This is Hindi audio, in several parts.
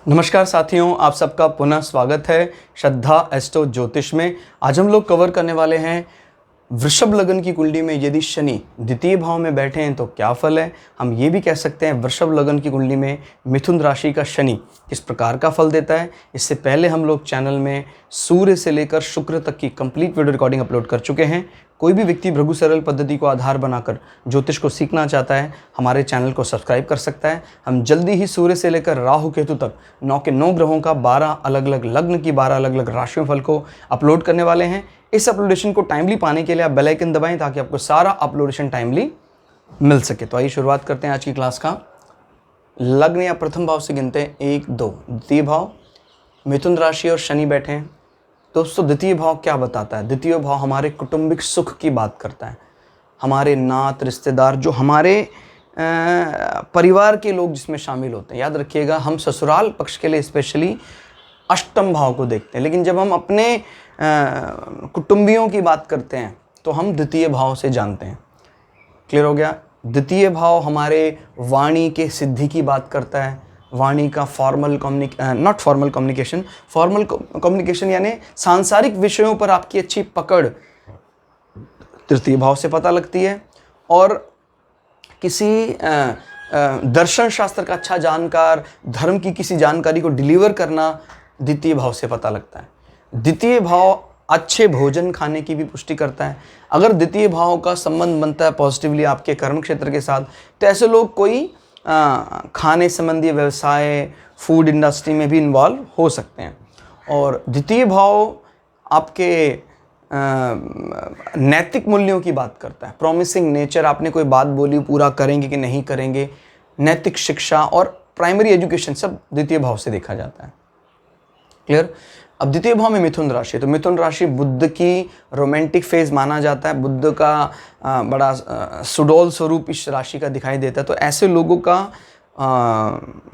नमस्कार साथियों, आप सबका पुनः स्वागत है श्रद्धा एस्ट्रो ज्योतिष में। आज हम लोग कवर करने वाले हैं वृषभ लग्न की कुंडली में यदि शनि द्वितीय भाव में बैठे हैं तो क्या फल है। हम ये भी कह सकते हैं वृषभ लग्न की कुंडली में मिथुन राशि का शनि किस प्रकार का फल देता है। इससे पहले हम लोग चैनल में सूर्य से लेकर शुक्र तक की कंप्लीट वीडियो रिकॉर्डिंग अपलोड कर चुके हैं। कोई भी व्यक्ति भृगु सरल पद्धति को आधार बनाकर ज्योतिष को सीखना चाहता है, हमारे चैनल को सब्सक्राइब कर सकता है। हम जल्दी ही सूर्य से लेकर राहु केतु तक 9 के 9 ग्रहों का 12 अलग अलग लग्न की 12 अलग अलग राशियों फल को अपलोड करने वाले हैं। इस अपलोडेशन को टाइमली पाने के लिए आप बेल आइकन दबाएं ताकि आपको सारा अपलोडेशन टाइमली मिल सके। तो आइए शुरुआत करते हैं आज की क्लास का। लग्न या प्रथम भाव से गिनते हैं 1 2। द्वितीय भाव मिथुन राशि और शनि बैठे हैं। दोस्तों द्वितीय भाव क्या बताता है? द्वितीय भाव हमारे कौटुंबिक सुख की बात करता है। हमारे नात रिश्तेदार जो हमारे परिवार के लोग जिसमें शामिल होते हैं। याद रखिएगा, हम ससुराल पक्ष के लिए स्पेशली अष्टम भाव को देखते हैं, लेकिन जब हम अपने कुटुंबियों की बात करते हैं तो हम द्वितीय भाव से जानते हैं। क्लियर हो गया? द्वितीय भाव हमारे वाणी के सिद्धि की बात करता है। वाणी का फॉर्मल कम्युनिकेशन यानी सांसारिक विषयों पर आपकी अच्छी पकड़ तृतीय भाव से पता लगती है। और किसी दर्शन शास्त्र का अच्छा जानकार, धर्म की किसी जानकारी को डिलीवर करना द्वितीय भाव से पता लगता है। द्वितीय भाव अच्छे भोजन खाने की भी पुष्टि करता है। अगर द्वितीय भाव का संबंध बनता है पॉजिटिवली आपके कर्म क्षेत्र के साथ, तो ऐसे लोग कोई खाने संबंधी व्यवसाय, फूड इंडस्ट्री में भी इन्वॉल्व हो सकते हैं। और द्वितीय भाव आपके नैतिक मूल्यों की बात करता है। प्रॉमिसिंग नेचर, आपने कोई बात बोली पूरा करेंगे कि नहीं करेंगे। नैतिक शिक्षा और प्राइमरी एजुकेशन सब द्वितीय भाव से देखा जाता है। क्लियर? अब द्वितीय भाव में मिथुन राशि, तो मिथुन राशि बुद्ध की रोमांटिक फेज माना जाता है। बुद्ध का बड़ा सुडोल स्वरूप इस राशि का दिखाई देता है। तो ऐसे लोगों का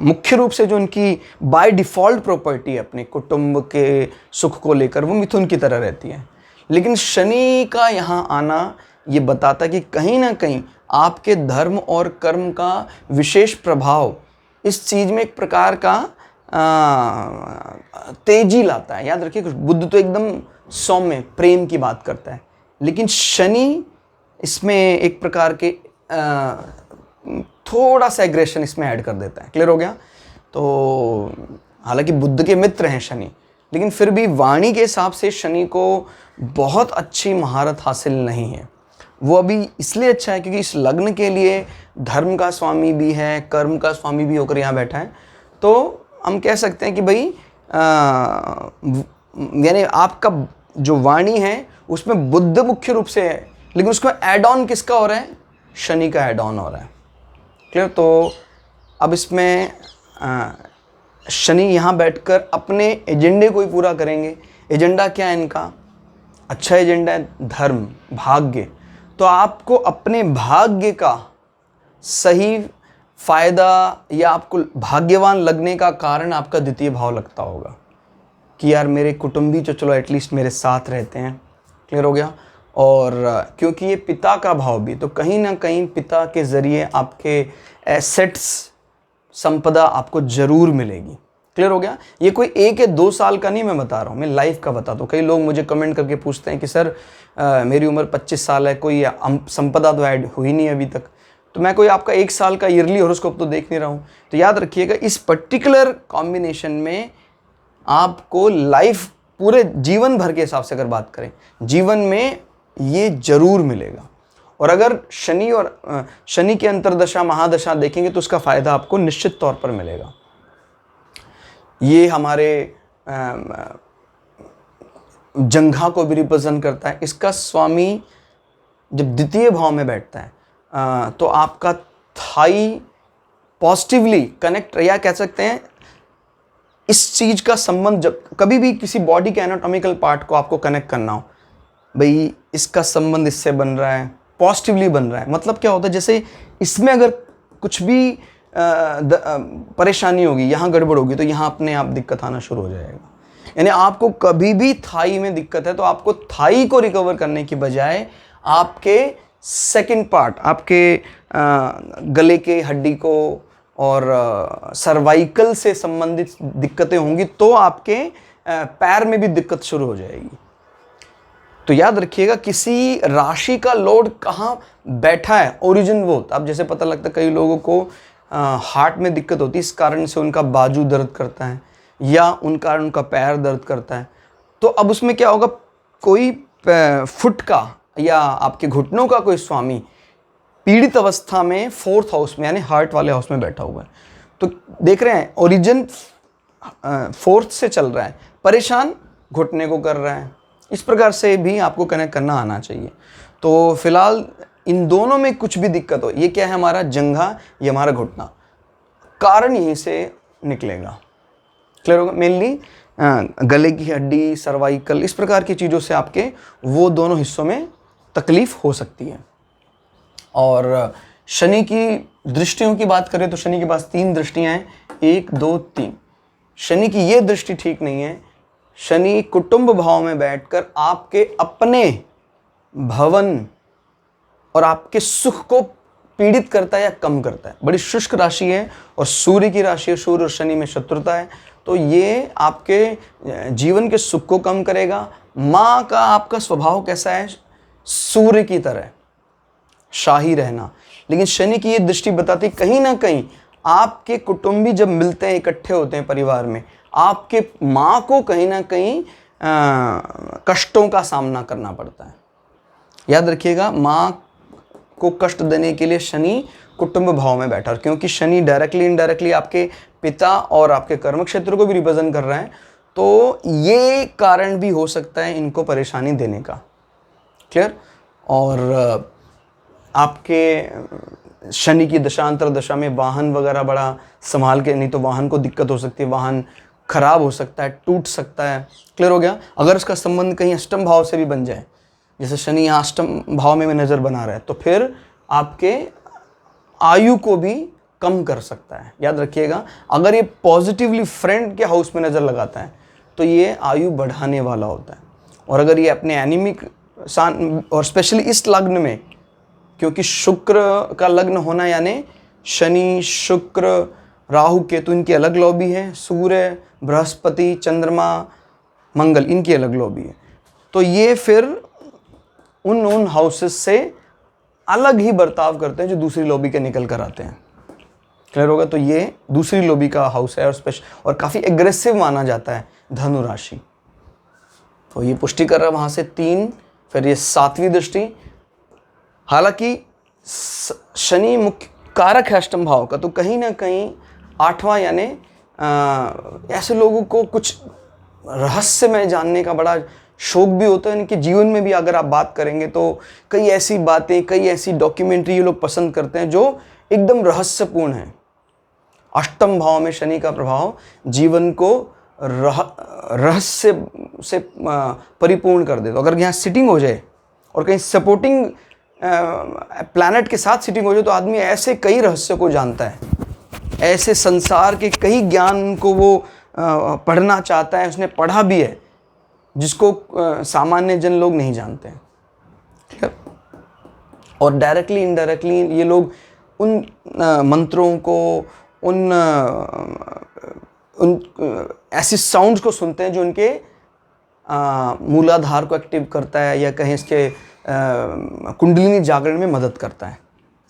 मुख्य रूप से जो उनकी बाय डिफ़ॉल्ट प्रॉपर्टी है अपने कुटुंब के सुख को लेकर, वो मिथुन की तरह रहती है। लेकिन शनि का यहाँ आना ये बताता है कि कहीं ना कहीं आपके धर्म और कर्म का विशेष प्रभाव इस चीज़ में एक प्रकार का तेजी लाता है। याद रखिए, बुद्ध तो एकदम सौम्य प्रेम की बात करता है, लेकिन शनि इसमें एक प्रकार के थोड़ा सा एग्रेशन इसमें ऐड कर देता है। क्लियर हो गया? तो हालांकि बुद्ध के मित्र हैं शनि, लेकिन फिर भी वाणी के हिसाब से शनि को बहुत अच्छी महारत हासिल नहीं है। वो अभी इसलिए अच्छा है क्योंकि इस लग्न के लिए धर्म का स्वामी भी है, कर्म का स्वामी भी होकर यहाँ बैठा है। तो हम कह सकते हैं कि भाई यानी आपका जो वाणी है उसमें बुद्ध मुख्य रूप से है, लेकिन उसको ऐड ऑन किसका हो रहा है? शनि का ऐड ऑन हो रहा है। क्लियर? तो अब इसमें शनि यहाँ बैठकर अपने एजेंडे को ही पूरा करेंगे। एजेंडा क्या है इनका? अच्छा एजेंडा है धर्म, भाग्य। तो आपको अपने भाग्य का सही फायदा या आपको भाग्यवान लगने का कारण आपका द्वितीय भाव लगता होगा कि यार मेरे कुटुंबी जो चलो एटलीस्ट मेरे साथ रहते हैं। क्लियर हो गया? और क्योंकि ये पिता का भाव भी, तो कहीं ना कहीं पिता के ज़रिए आपके एसेट्स, संपदा आपको ज़रूर मिलेगी। क्लियर हो गया? ये कोई 1 या 2 साल का नहीं मैं बता रहा हूँ, मैं लाइफ का बताता हूँ। कई लोग मुझे कमेंट करके पूछते हैं कि सर मेरी उम्र 25 साल है, कोई संपदा तो ऐड हुई नहीं अभी तक। तो मैं कोई आपका 1 साल का ईयरली हॉरोस्कोप तो देख नहीं रहा हूँ। तो याद रखिएगा, इस पर्टिकुलर कॉम्बिनेशन में आपको लाइफ पूरे जीवन भर के हिसाब से अगर बात करें, जीवन में ये जरूर मिलेगा। और अगर शनि और शनि की अंतर्दशा महादशा देखेंगे तो उसका फायदा आपको निश्चित तौर पर मिलेगा। ये हमारे जंघा को भी रिप्रेजेंट करता है। इसका स्वामी जब द्वितीय भाव में बैठता है तो आपका थाई पॉजिटिवली कनेक्ट, या कह सकते हैं इस चीज़ का संबंध, जब कभी भी किसी बॉडी के एनाटॉमिकल पार्ट को आपको कनेक्ट करना हो, भाई इसका संबंध इससे बन रहा है, पॉजिटिवली बन रहा है। मतलब क्या होता है, जैसे इसमें अगर कुछ भी परेशानी होगी, यहाँ गड़बड़ होगी, तो यहाँ अपने आप दिक्कत आना शुरू हो जाएगा। यानी आपको कभी भी थाई में दिक्कत है तो आपको थाई को रिकवर करने की बजाय आपके सेकंड पार्ट, आपके गले के हड्डी को और सर्वाइकल से संबंधित दिक्कतें होंगी तो आपके पैर में भी दिक्कत शुरू हो जाएगी। तो याद रखिएगा किसी राशि का लॉर्ड कहाँ बैठा है, ओरिजिन वो। अब जैसे पता लगता है कई लोगों को हार्ट में दिक्कत होती है, इस कारण से उनका बाजू दर्द करता है या उनका पैर दर्द करता है। तो अब उसमें क्या होगा, कोई फुट का या आपके घुटनों का कोई स्वामी पीड़ित अवस्था में 4th हाउस में यानी हार्ट वाले हाउस में बैठा हुआ है। तो देख रहे हैं ओरिजिन 4th से चल रहा है, परेशान घुटने को कर रहा है। इस प्रकार से भी आपको कनेक्ट करना आना चाहिए। तो फिलहाल इन दोनों में कुछ भी दिक्कत हो, ये क्या है, हमारा जंघा, ये हमारा घुटना, कारण यहीं से निकलेगा। क्लियर होगा। मेनली गले की हड्डी, सर्वाइकल, इस प्रकार की चीज़ों से आपके वो दोनों हिस्सों में तकलीफ हो सकती है। और शनि की दृष्टियों की बात करें तो शनि के पास 3 दृष्टियां हैं, 1 2 3। शनि की ये दृष्टि ठीक नहीं है। शनि कुटुंब भाव में बैठकर आपके अपने भवन और आपके सुख को पीड़ित करता है या कम करता है। बड़ी शुष्क राशि है और सूर्य की राशि है, सूर्य और शनि में शत्रुता है, तो ये आपके जीवन के सुख को कम करेगा। माँ का आपका स्वभाव कैसा है, सूर्य की तरह शाही रहना, लेकिन शनि की ये दृष्टि बताती कहीं ना कहीं आपके कुटुंबी जब मिलते हैं, इकट्ठे होते हैं परिवार में, आपके माँ को कहीं ना कहीं कष्टों का सामना करना पड़ता है। याद रखिएगा, माँ को कष्ट देने के लिए शनि कुटुंब भाव में बैठा, क्योंकि शनि डायरेक्टली इनडायरेक्टली आपके पिता और आपके कर्म क्षेत्र को भी रिप्रेजेंट कर रहा है, तो ये कारण भी हो सकता है इनको परेशानी देने का। क्लियर। और आपके शनि की दशांतर दशा में वाहन वगैरह बड़ा संभाल के, नहीं तो वाहन को दिक्कत हो सकती है, वाहन खराब हो सकता है, टूट सकता है। क्लियर हो गया। अगर उसका संबंध कहीं अष्टम भाव से भी बन जाए, जैसे शनि यहाँ अष्टम भाव में नज़र बना रहा है, तो फिर आपके आयु को भी कम कर सकता है। याद रखिएगा, अगर ये पॉजिटिवली फ्रेंड के हाउस में नज़र लगाता है तो ये आयु बढ़ाने वाला होता है। और अगर ये अपने एनिमिक और स्पेशली इस लग्न में, क्योंकि शुक्र का लग्न होना यानी शनि, शुक्र, राहु, केतु, इनकी अलग लॉबी है, सूर्य, बृहस्पति, चंद्रमा, मंगल, इनकी अलग लॉबी है, तो ये फिर उन हाउसेस से अलग ही बर्ताव करते हैं जो दूसरी लॉबी के निकल कर आते हैं। क्लियर होगा। तो ये दूसरी लॉबी का हाउस है और काफ़ी एग्रेसिव माना जाता है धनु राशि। तो ये पुष्टि कर रहा है वहाँ से 3, फिर ये 7वीं दृष्टि। हालांकि शनि मुख्य कारक है अष्टम भाव का, तो कहीं ना कहीं 8वां यानी ऐसे लोगों को कुछ रहस्यमय जानने का बड़ा शौक भी होता है। इनके जीवन में भी अगर आप बात करेंगे तो कई ऐसी बातें, कई ऐसी डॉक्यूमेंट्री ये लोग पसंद करते हैं जो एकदम रहस्यपूर्ण है। अष्टम भाव में शनि का प्रभाव जीवन को रहस्य से परिपूर्ण कर दे। तो अगर यहाँ सिटिंग हो जाए और कहीं सपोर्टिंग प्लैनेट के साथ सिटिंग हो जाए तो आदमी ऐसे कई रहस्यों को जानता है, ऐसे संसार के कई ज्ञान को वो पढ़ना चाहता है, उसने पढ़ा भी है, जिसको सामान्य जन लोग नहीं जानते हैं। ठीक है। और डायरेक्टली इनडायरेक्टली ये लोग उन मंत्रों को, उन ऐसे साउंड्स को सुनते हैं जो उनके मूलाधार को एक्टिव करता है या कहीं इसके कुंडलिनी जागरण में मदद करता है।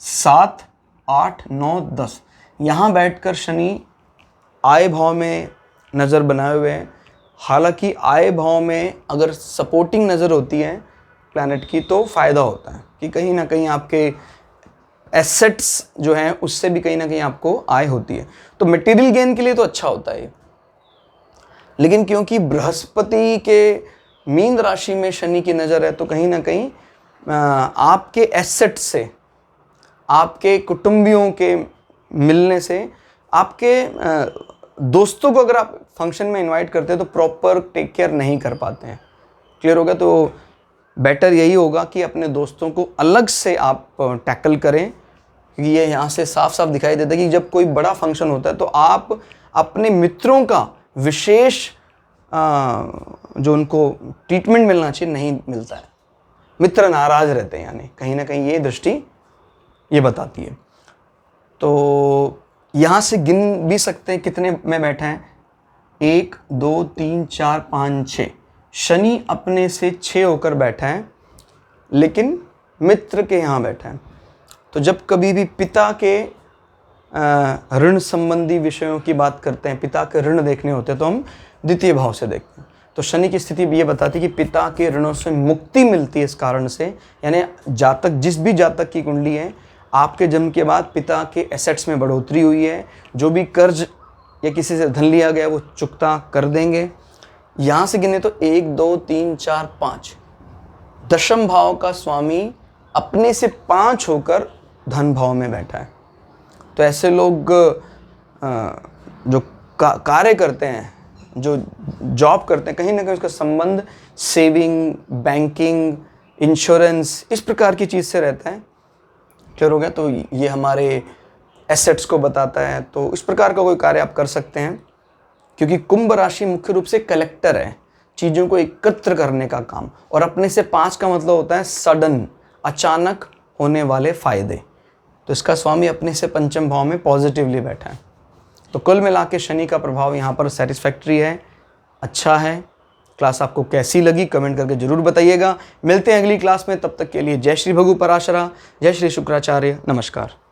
7, 8, 9, 10 यहाँ बैठकर शनि आय भाव में नज़र बनाए हुए हैं। हालांकि आय भाव में अगर सपोर्टिंग नज़र होती है प्लैनेट की तो फ़ायदा होता है कि कहीं ना कहीं आपके एसेट्स जो हैं उससे भी कहीं ना कहीं आपको आय होती है, तो मटेरियल गेन के लिए तो अच्छा होता है। लेकिन क्योंकि बृहस्पति के मीन राशि में शनि की नज़र है तो कहीं ना कहीं आपके एसेट से, आपके कुटुंबियों के मिलने से, आपके दोस्तों को अगर आप फंक्शन में इनवाइट करते हैं तो प्रॉपर टेक केयर नहीं कर पाते हैं। क्लियर होगा। तो बेटर यही होगा कि अपने दोस्तों को अलग से आप टैकल करें, क्योंकि ये यहाँ से साफ साफ दिखाई देता है कि जब कोई बड़ा फंक्शन होता है तो आप अपने मित्रों का विशेष जो उनको ट्रीटमेंट मिलना चाहिए नहीं मिलता है, मित्र नाराज रहते हैं, यानी कहीं ना कहीं ये दृष्टि ये बताती है। तो यहाँ से गिन भी सकते हैं कितने में बैठा है, 1 2 3 4 5 6। शनि अपने से 6 होकर बैठा है, लेकिन मित्र के यहाँ बैठा है। तो जब कभी भी पिता के ऋण संबंधी विषयों की बात करते हैं, पिता के ऋण देखने होते हैं, तो हम द्वितीय भाव से देखते हैं। तो शनि की स्थिति भी ये बताती है कि पिता के ऋणों से मुक्ति मिलती है इस कारण से। यानी जातक, जिस भी जातक की कुंडली है, आपके जन्म के बाद पिता के एसेट्स में बढ़ोतरी हुई है, जो भी कर्ज या किसी से धन लिया गया वो चुकता कर देंगे। यहाँ से गिने तो 1 2 3 4 5, दशम भाव का स्वामी अपने से 5 होकर धन भाव में बैठा है। तो ऐसे लोग जो कार्य करते हैं, जो जॉब करते हैं, कहीं ना कहीं उसका संबंध सेविंग, बैंकिंग, इंश्योरेंस, इस प्रकार की चीज़ से रहता है। क्लियर हो गया? तो ये हमारे एसेट्स को बताता है। तो इस प्रकार का कोई कार्य आप कर सकते हैं, क्योंकि कुंभ राशि मुख्य रूप से कलेक्टर है, चीज़ों को एकत्र करने का काम। और अपने से 5 का मतलब होता है सडन, अचानक होने वाले फायदे। तो इसका स्वामी अपने से पंचम भाव में पॉजिटिवली बैठा है। तो कुल मिला के शनि का प्रभाव यहाँ पर सेटिस्फैक्ट्री है, अच्छा है। क्लास आपको कैसी लगी कमेंट करके जरूर बताइएगा। मिलते हैं अगली क्लास में, तब तक के लिए जय श्री भगु पराशरा, जय श्री शुक्राचार्य, नमस्कार।